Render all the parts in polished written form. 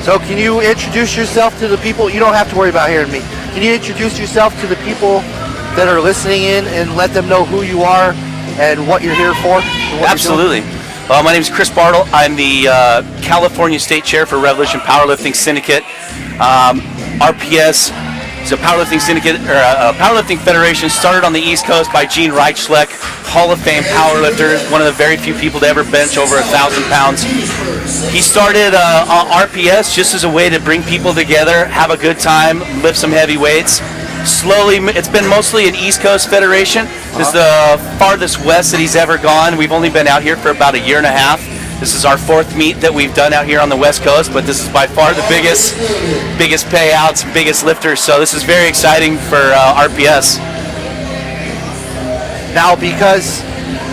So can you introduce yourself to the people? You don't have to worry about hearing me. Can you introduce yourself to the people that are listening in and let them know who you are and what you're here for? Absolutely. Well, my name is Chris Bartl. I'm the California State Chair for Revolution Powerlifting Syndicate. RPS is a powerlifting syndicate, or a powerlifting federation started on the East Coast by Gene Reichschleck, Hall of Fame powerlifter, one of the very few people to ever bench over 1,000 pounds. He started RPS just as a way to bring people together, have a good time, lift some heavy weights. Slowly, it's been mostly an East Coast federation. This is the farthest west that he's ever gone. We've only been out here for about a year and a half. This is our fourth meet that we've done out here on the West Coast, but this is by far the biggest payouts, biggest lifters. So this is very exciting for RPS. Now, because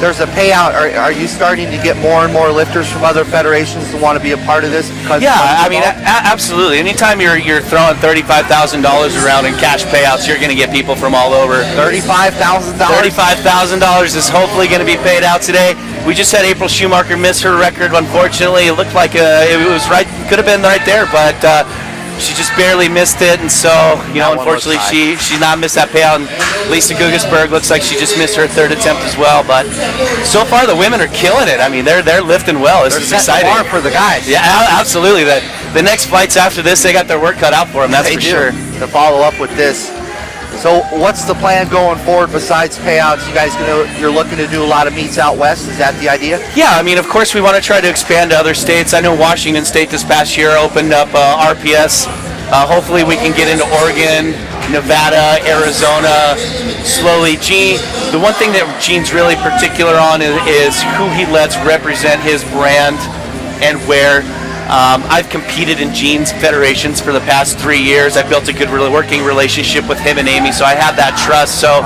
there's a payout, are you starting to get more and more lifters from other federations to want to be a part of this? Yeah, I mean, absolutely. Anytime you're throwing $35,000 around in cash payouts, you're going to get people from all over. $35,000? $35,000 is hopefully going to be paid out today. We just had April Schumacher miss her record, unfortunately. It looked like it was right, could have been right there, but she just barely missed it, and so, unfortunately, she's not missed that payout. And Lisa Gugasberg looks like she just missed her third attempt as well, but so far the women are killing it. I mean, they're lifting well. This is exciting. They're setting the bar for the guys. Yeah, absolutely. The next fights after this, they got their work cut out for them, that's for sure. To follow up with this. So what's the plan going forward besides payouts? You guys you're looking to do a lot of meets out west? Is that the idea? Yeah, I mean, of course we want to try to expand to other states. I know Washington State this past year opened up RPS. Hopefully we can get into Oregon, Nevada, Arizona, slowly. The one thing that Gene's really particular on is who he lets represent his brand and where. I've competed in Gene's federations for the past 3 years. I've built a good working relationship with him and Amy, so I have that trust. So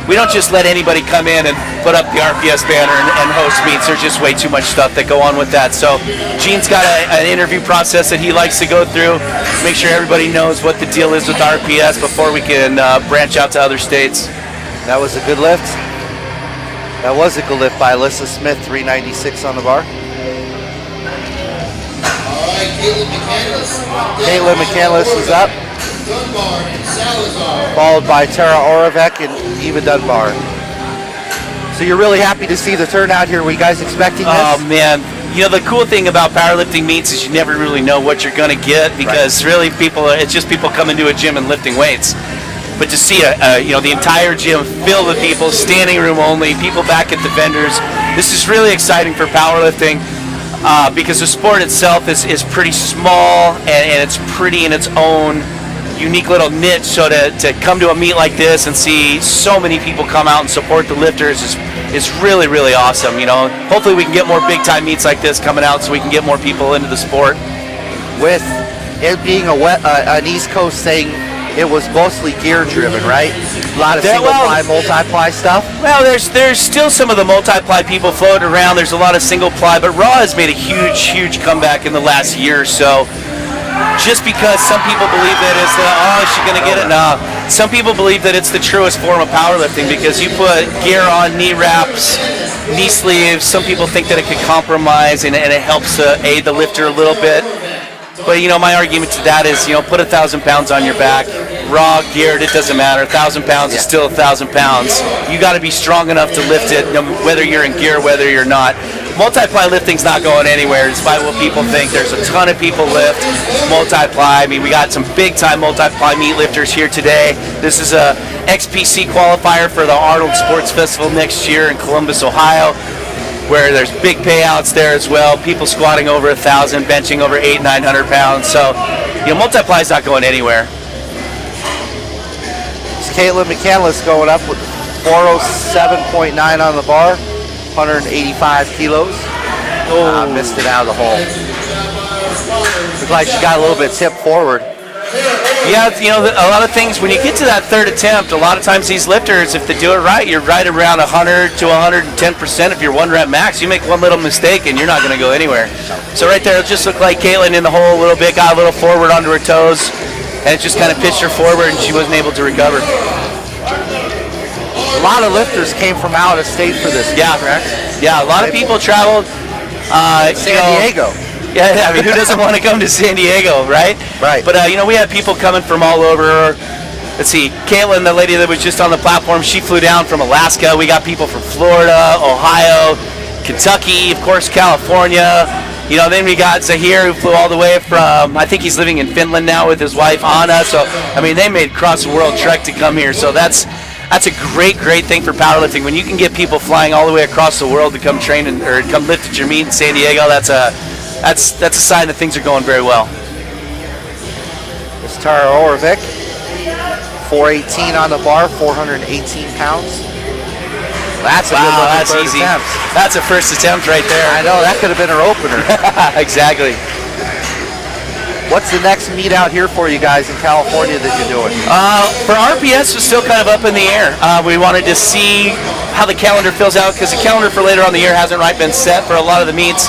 we don't just let anybody come in and put up the RPS banner and host meets. There's just way too much stuff that go on with that. So Gene's got an interview process that he likes to go through, make sure everybody knows what the deal is with RPS before we can branch out to other states. That was a good lift. That was a good lift by Alyssa Smith, 396 on the bar. Caitlin McCandless is up, followed by Tara Oravec and Eva Dunbar. So you're really happy to see the turnout here. Were you guys expecting this? Oh man, the cool thing about powerlifting meets is you never really know what you're going to get because really it's just people coming to a gym and lifting weights. But to see the entire gym filled with people, standing room only, people back at the vendors, this is really exciting for powerlifting. Because the sport itself is pretty small and it's pretty in its own unique little niche. So to come to a meet like this and see so many people come out and support the lifters is really, really awesome. Hopefully we can get more big time meets like this coming out so we can get more people into the sport. With it being an East Coast thing, it was mostly gear driven, right? A lot of single-ply, multi-ply stuff? Well, there's still some of the multi-ply people floating around. There's a lot of single-ply, but Raw has made a huge comeback in the last year or so. Just because some people believe that it's is she going to get it? No. Some people believe that it's the truest form of powerlifting because you put gear on, knee wraps, knee sleeves. Some people think that it could compromise and it helps aid the lifter a little bit. But my argument to that is, put 1,000 pounds on your back, raw, geared, it doesn't matter. 1,000 pounds is still 1,000 pounds. You got to be strong enough to lift it, whether you're in gear, whether you're not. Multi-ply lifting's not going anywhere, despite what people think. There's a ton of people lift multi-ply. I mean, we got some big-time multi-ply meat lifters here today. This is a XPC qualifier for the Arnold Sports Festival next year in Columbus, Ohio, where there's big payouts there as well. People squatting over 1,000, benching over 800-900 pounds. So, multi-ply's not going anywhere. It's Caitlin McCandless going up with 407.9 on the bar, 185 kilos. Missed it out of the hole. Looks like she got a little bit tipped forward. Yeah, a lot of things, when you get to that third attempt, a lot of times these lifters, if they do it right, you're right around 100 to 110% if you're one rep max. You make one little mistake and you're not going to go anywhere. So right there, it just looked like Caitlin in the hole a little bit, got a little forward onto her toes, and it just kind of pitched her forward and she wasn't able to recover. A lot of lifters came from out of state for this, correct? Yeah, a lot of people traveled. San Diego. Yeah, I mean, who doesn't want to come to San Diego, right? Right. But, you know, we had people coming from all over. Let's see, Caitlin, the lady that was just on the platform, she flew down from Alaska. We got people from Florida, Ohio, Kentucky, of course, California. You know, then we got Zahir, who flew all the way from, I think he's living in Finland now with his wife, Anna. So, I mean, they made cross-the-world trek to come here. So that's a great thing for powerlifting. When you can get people flying all the way across the world to come train or come lift at your meet in San Diego, that's a sign that things are going very well. It's Tara Orvik, 418 on the bar, 418 pounds. That's a good that's easy. attempt. That's a first attempt right there. I know, that could have been her opener. Exactly. What's the next meet out here for you guys in California that you're doing? For RPS, was still kind of up in the air. We wanted to see how the calendar fills out, because the calendar for later on the year hasn't right been set for a lot of the meets.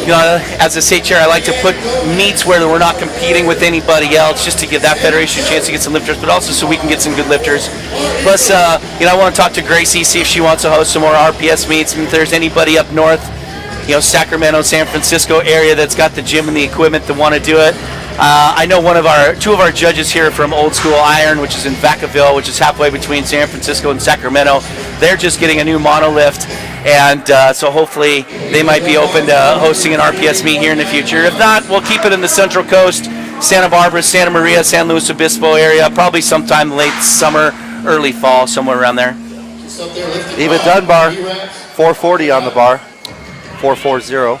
You know, as a state chair, I like to put meets where we're not competing with anybody else, just to give that federation a chance to get some lifters, but also so we can get some good lifters. Plus, you know, I want to talk to Gracie, see if she wants to host some more RPS meets, and if there's anybody up north, you know, Sacramento, San Francisco area that's got the gym and the equipment that want to do it. I know two of our judges here from Old School Iron, which is in Vacaville, which is halfway between San Francisco and Sacramento. They're just getting a new monolift, and so hopefully they might be open to hosting an RPS meet here in the future. If not, we'll keep it in the Central Coast, Santa Barbara, Santa Maria, San Luis Obispo area, probably sometime late summer, early fall, somewhere around there. Eva Dunbar, 440 on the bar, 440.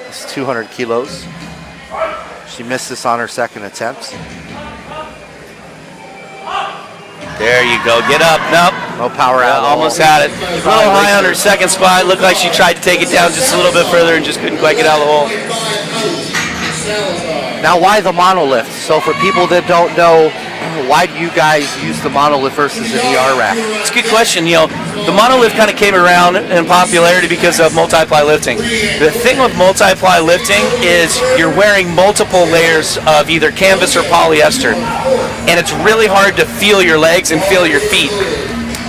It's 200 kilos. She missed this on her second attempt. There you go. Get up. Nope. No power out. Almost had it. A little high on her second spot. Looked like she tried to take it down just a little bit further and just couldn't quite get out of the hole. Now, why the monolift? So for people that don't know, why do you guys use the monolift versus an ER rack? It's a good question. You know, the monolift kind of came around in popularity because of multiply lifting. The thing with multiply lifting is you're wearing multiple layers of either canvas or polyester, and it's really hard to feel your legs and feel your feet.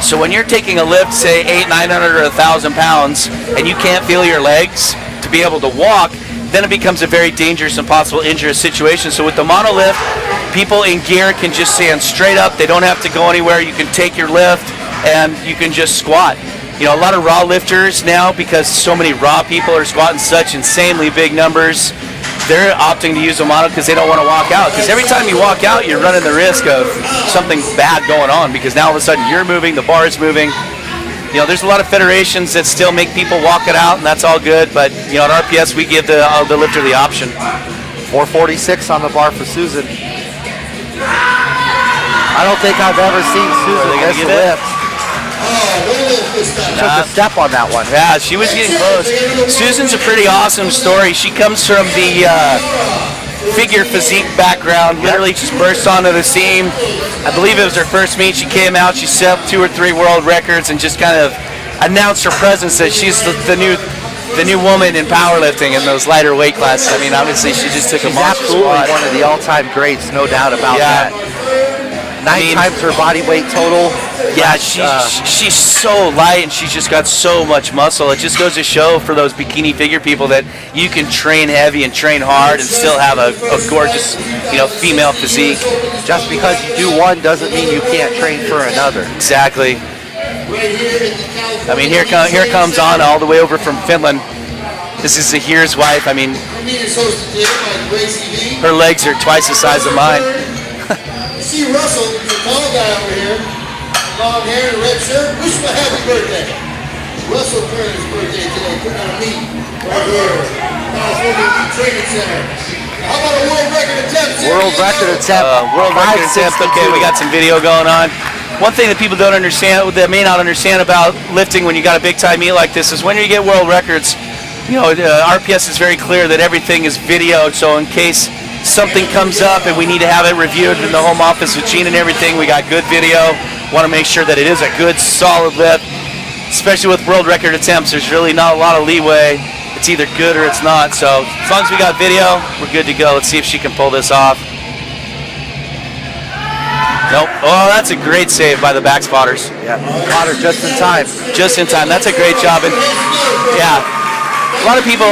So when you're taking a lift, say 800, 900, or 1,000 pounds, and you can't feel your legs to be able to walk, then it becomes a very dangerous and possible injurious situation. So with the monolift, people in gear can just stand straight up. They don't have to go anywhere. You can take your lift and you can just squat. You know, a lot of raw lifters now, because so many raw people are squatting such insanely big numbers, they're opting to use a mono because they don't want to walk out. Because every time you walk out, you're running the risk of something bad going on, because now all of a sudden you're moving, the bar is moving. You know, there's a lot of federations that still make people walk it out, and that's all good. But, you know, at RPS, we give the lifter the option. 446 on the bar for Susan. I don't think I've ever seen Susan miss a lift. She took a step on that one. Yeah, she was getting close. Susan's a pretty awesome story. She comes from the figure physique background, literally just burst onto the scene. I believe it was her first meet. She came out, she set 2 or 3 world records and just kind of announced her presence that she's the new woman in powerlifting in those lighter weight classes. I mean, obviously she just took a monster absolutely squat. One of the all-time greats, no doubt about that. 9 times her body weight total. Yeah, she's so light, and she's just got so much muscle. It just goes to show for those bikini figure people that you can train heavy and train hard and still have a gorgeous, you know, female physique. Just because you do one doesn't mean you can't train for another. Exactly. I mean, here comes Anna all the way over from Finland. This is Zahir's wife. I mean, her legs are twice the size of mine. See Russell, the tall guy over here, long hair and red shirt. Wish him a happy birthday. Russell turned his birthday today, putting on a meet right here. California Training Center. How about a world record attempt? World record attempt. World record attempt. Okay, we got some video going on. One thing that people don't understand, that may not understand about lifting when you got a big time meet like this, is when you get world records, you know, RPS is very clear that everything is videoed. So in case something comes up and we need to have it reviewed in the home office with Gene and everything, we got good video. Want to make sure that it is a good, solid lift. Especially with world record attempts, there's really not a lot of leeway. It's either good or it's not. So as long as we got video, we're good to go. Let's see if she can pull this off. Nope. Oh, that's a great save by the back spotters. Yeah, caught her just in time. Just in time. That's a great job. And yeah, A lot of people,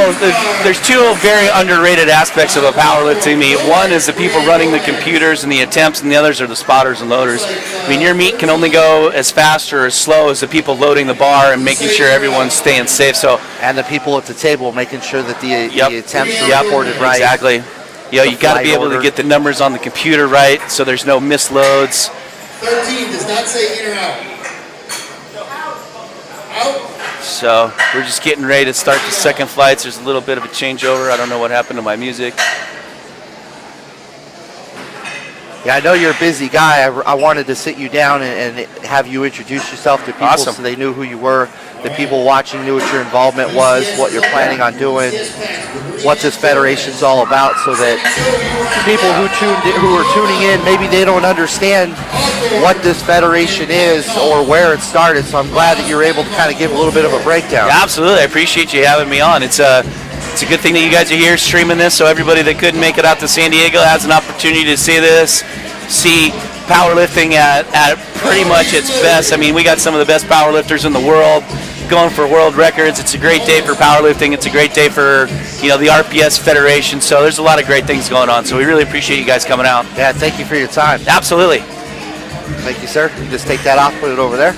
there's two very underrated aspects of a powerlifting meet. One is the people running the computers and the attempts, and the others are the spotters and loaders. I mean, your meet can only go as fast or as slow as the people loading the bar and making sure everyone's staying safe. So, and the people at the table making sure that the attempts are reported right. Exactly. You got to be able to get the numbers on the computer right, so there's no misloads. 13 does not say in or out. Out. So we're just getting ready to start the second flights. There's a little bit of a changeover. I don't know what happened to my music. Yeah, I know you're a busy guy. I wanted to sit you down and have you introduce yourself to people so they knew who you were. The people watching knew what your involvement was, what you're planning on doing, what this federation's all about, so that people who are tuning in, maybe they don't understand what this federation is or where it started. So I'm glad that you're able to kind of give a little bit of a breakdown. Yeah, absolutely. I appreciate you having me on. It's a good thing that you guys are here streaming this, so everybody that couldn't make it out to San Diego has an opportunity to see this, see powerlifting at pretty much its best. I mean, we got some of the best powerlifters in the world going for world records. It's a great day for powerlifting. It's a great day for, the RPS Federation. So there's a lot of great things going on. So we really appreciate you guys coming out. Yeah, thank you for your time. Absolutely. Thank you, sir. You just take that off, put it over there.